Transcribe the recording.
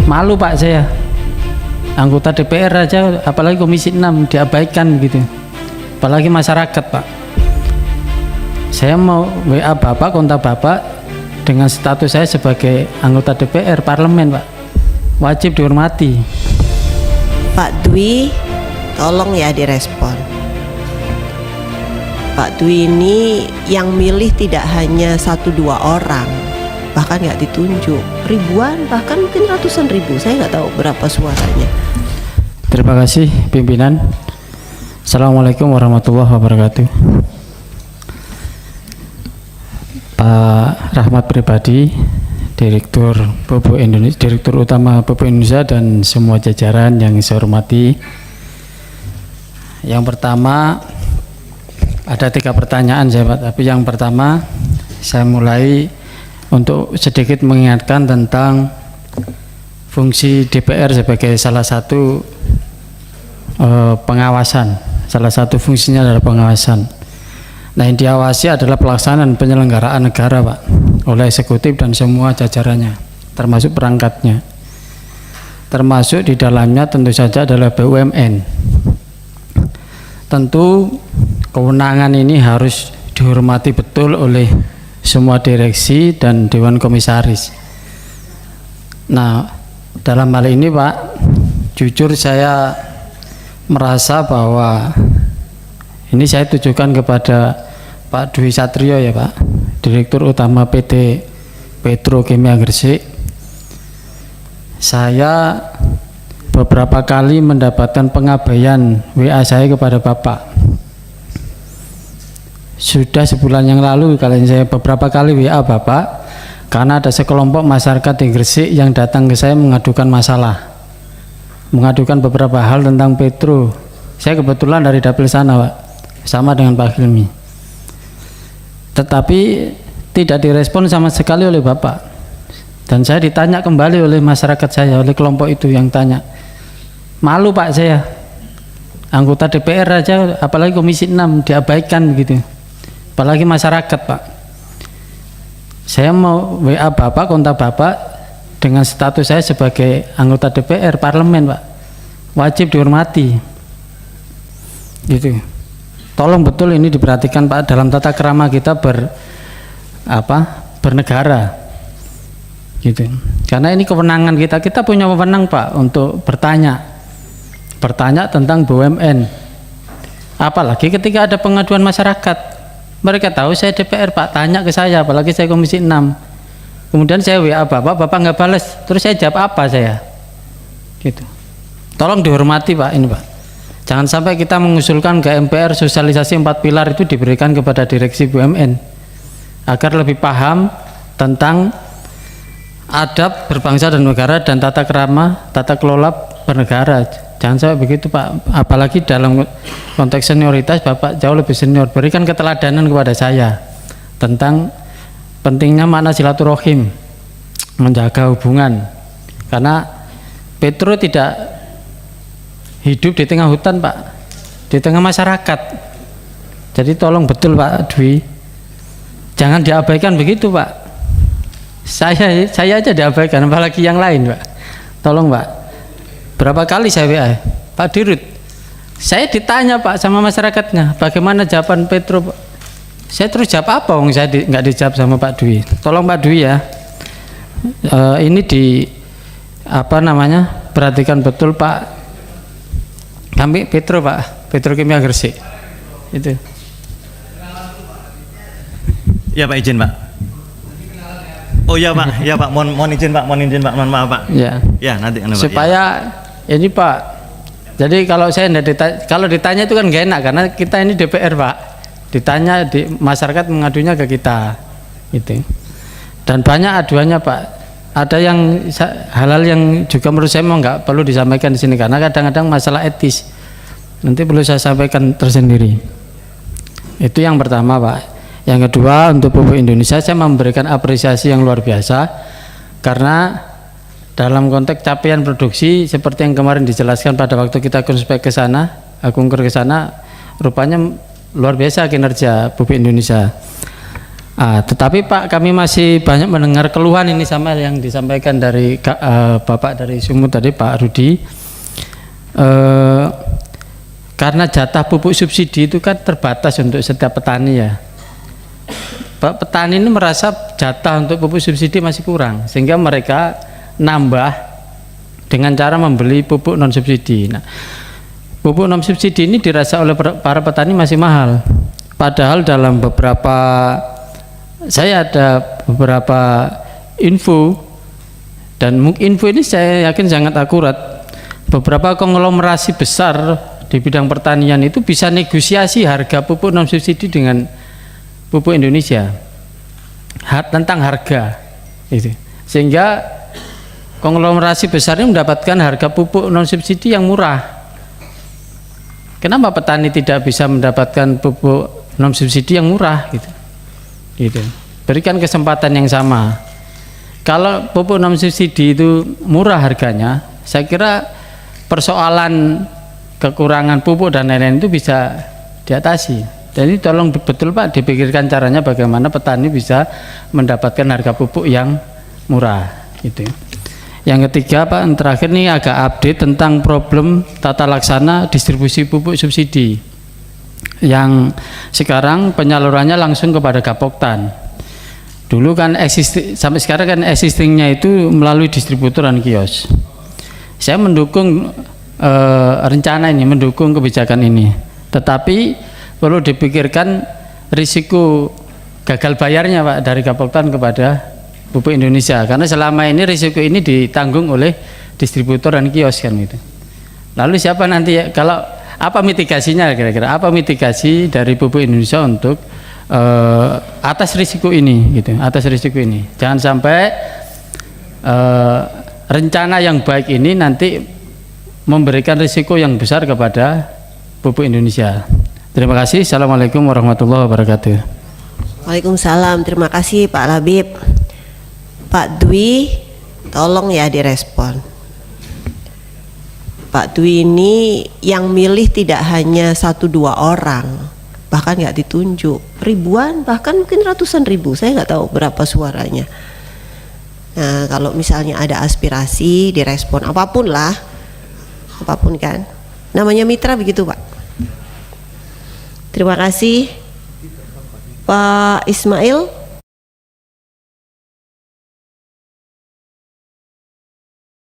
Malu Pak saya, anggota DPR aja, apalagi Komisi 6 diabaikan gitu, apalagi masyarakat Pak. Saya mau WA Bapak, kontak Bapak dengan status saya sebagai anggota DPR parlemen Pak, wajib dihormati. Pak Dwi, tolong ya direspon. Pak Dwi ini yang milih tidak hanya 1-2 orang, bahkan nggak ditunjuk, ribuan, bahkan mungkin ratusan ribu, saya nggak tahu berapa suaranya. Terima kasih pimpinan. Assalamualaikum warahmatullahi wabarakatuh. Pak Rahmat Pribadi, Direktur Pupuk Indonesia, Direktur Utama Pupuk Indonesia, dan semua jajaran yang saya hormati. Yang pertama, ada 3 pertanyaan saya Pak, tapi yang pertama saya mulai untuk sedikit mengingatkan tentang fungsi DPR sebagai salah satu pengawasan. Salah satu fungsinya adalah pengawasan. Nah, yang diawasi adalah pelaksanaan penyelenggaraan negara Pak, oleh eksekutif dan semua jajarannya, termasuk perangkatnya. Termasuk di dalamnya tentu saja adalah BUMN. Tentu kewenangan ini harus dihormati betul oleh semua direksi dan dewan komisaris. Nah, dalam hal ini Pak, jujur saya merasa bahwa ini saya tujukan kepada Pak Dwi Satrio ya Pak, Direktur Utama PT Petrokimia Gresik. Saya beberapa kali mendapatkan pengabaian WA saya kepada Bapak. Sudah sebulan yang lalu kalian saya beberapa kali WA Bapak, karena ada sekelompok masyarakat di Gresik yang datang ke saya mengadukan masalah, mengadukan beberapa hal tentang Petro. Saya kebetulan dari dapil sana Pak, sama dengan Pak Hilmi, tetapi tidak direspon sama sekali oleh Bapak. Dan saya ditanya kembali oleh masyarakat saya, oleh kelompok itu yang tanya. Malu Pak saya, anggota DPR aja, apalagi Komisi 6 diabaikan gitu, apalagi masyarakat Pak. Saya mau WA Bapak, kontak Bapak dengan status saya sebagai anggota DPR parlemen Pak, wajib dihormati gitu. Tolong betul ini diperhatikan Pak dalam tata krama kita bernegara gitu. Karena ini kewenangan kita. Kita punya wewenang Pak untuk bertanya tentang BUMN. Apalagi ketika ada pengaduan masyarakat. Mereka tahu saya DPR Pak, tanya ke saya, apalagi saya Komisi 6. Kemudian saya WA Bapak nggak balas. Terus saya jawab apa saya? Gitu. Tolong dihormati Pak ini Pak. Jangan sampai kita mengusulkan ke MPR sosialisasi 4 pilar itu diberikan kepada direksi BUMN agar lebih paham tentang adab berbangsa dan negara dan tata krama, tata kelola bernegara. Jangan sampai begitu Pak, apalagi dalam konteks senioritas Bapak jauh lebih senior. Berikan keteladanan kepada saya tentang pentingnya makna silaturahim, menjaga hubungan, karena Petro tidak hidup di tengah hutan Pak, di tengah masyarakat. Jadi tolong betul Pak Dwi, jangan diabaikan begitu Pak. Saya aja diabaikan, apalagi yang lain Pak. Tolong Pak. Berapa kali saya WA Pak Dirut, saya ditanya Pak sama masyarakatnya, bagaimana jawaban Petro Pak? Saya terus jawab apa? Saya nggak dijawab sama Pak Dwi. Tolong Pak Dwi ya, ini perhatikan betul Pak. Kami Petro Pak, Petrokimia Gresik itu. Ya Pak, izin Pak. Oh ya Pak, ya Pak, mohon izin Pak, mohon maaf Pak. Ya. Ya nanti supaya ya. Ini Pak. Jadi kalau saya kalau ditanya itu kan gak enak, karena kita ini DPR Pak. Ditanya di masyarakat mengadunya ke kita, gitu. Dan banyak aduannya Pak. Ada yang hal-hal yang juga menurut saya memang nggak perlu disampaikan di sini, karena kadang-kadang masalah etis. Nanti perlu saya sampaikan tersendiri. Itu yang pertama Pak. Yang kedua, untuk Pupuk Indonesia saya memberikan apresiasi yang luar biasa, karena dalam konteks capaian produksi seperti yang kemarin dijelaskan pada waktu kita kunspek ke sana, kunker ke sana, rupanya luar biasa kinerja Pupuk Indonesia. Tetapi Pak, kami masih banyak mendengar keluhan ini sama yang disampaikan dari Bapak dari Sumut tadi, Pak Rudi. Karena jatah pupuk subsidi itu kan terbatas untuk setiap petani ya. Pak, petani ini merasa jatah untuk pupuk subsidi masih kurang, sehingga mereka nambah dengan cara membeli pupuk non subsidi. Nah, pupuk non subsidi ini dirasa oleh para petani masih mahal. Padahal dalam saya ada beberapa info, dan info ini saya yakin sangat akurat. Beberapa konglomerasi besar di bidang pertanian itu bisa negosiasi harga pupuk non subsidi dengan pupuk Indonesia tentang harga itu, sehingga konglomerasi besar ini mendapatkan harga pupuk non subsidi yang murah. Kenapa petani tidak bisa mendapatkan pupuk non subsidi yang murah gitu? Berikan kesempatan yang sama. Kalau pupuk non subsidi itu murah harganya, saya kira persoalan kekurangan pupuk dan lain-lain itu bisa diatasi. Jadi tolong betul Pak dipikirkan caranya bagaimana petani bisa mendapatkan harga pupuk yang murah gitu. Yang ketiga Pak, yang terakhir nih agak update tentang problem tata laksana distribusi pupuk subsidi yang sekarang penyalurannya langsung kepada Gapoktan. Dulu kan sampai sekarang kan existingnya itu melalui distributor dan kios. Saya mendukung rencana ini, mendukung kebijakan ini, tetapi perlu dipikirkan risiko gagal bayarnya Pak dari Gapoktan kepada pupuk Indonesia, karena selama ini risiko ini ditanggung oleh distributor dan kios kan itu. Lalu siapa nanti ya, kalau apa mitigasinya kira-kira? Apa mitigasi dari pupuk Indonesia untuk atas risiko ini gitu, atas risiko ini. Jangan sampai rencana yang baik ini nanti memberikan risiko yang besar kepada pupuk Indonesia. Terima kasih. Assalamualaikum warahmatullahi wabarakatuh. Waalaikumsalam. Terima kasih Pak Labib. Pak Dwi, tolong ya direspon. Pak Dwi ini yang milih tidak hanya 1-2 orang, bahkan nggak ditunjuk, ribuan, bahkan mungkin ratusan ribu, saya nggak tahu berapa suaranya. Nah, kalau misalnya ada aspirasi direspon, apapun lah, apapun kan, namanya mitra begitu Pak. Terima kasih Pak Ismail.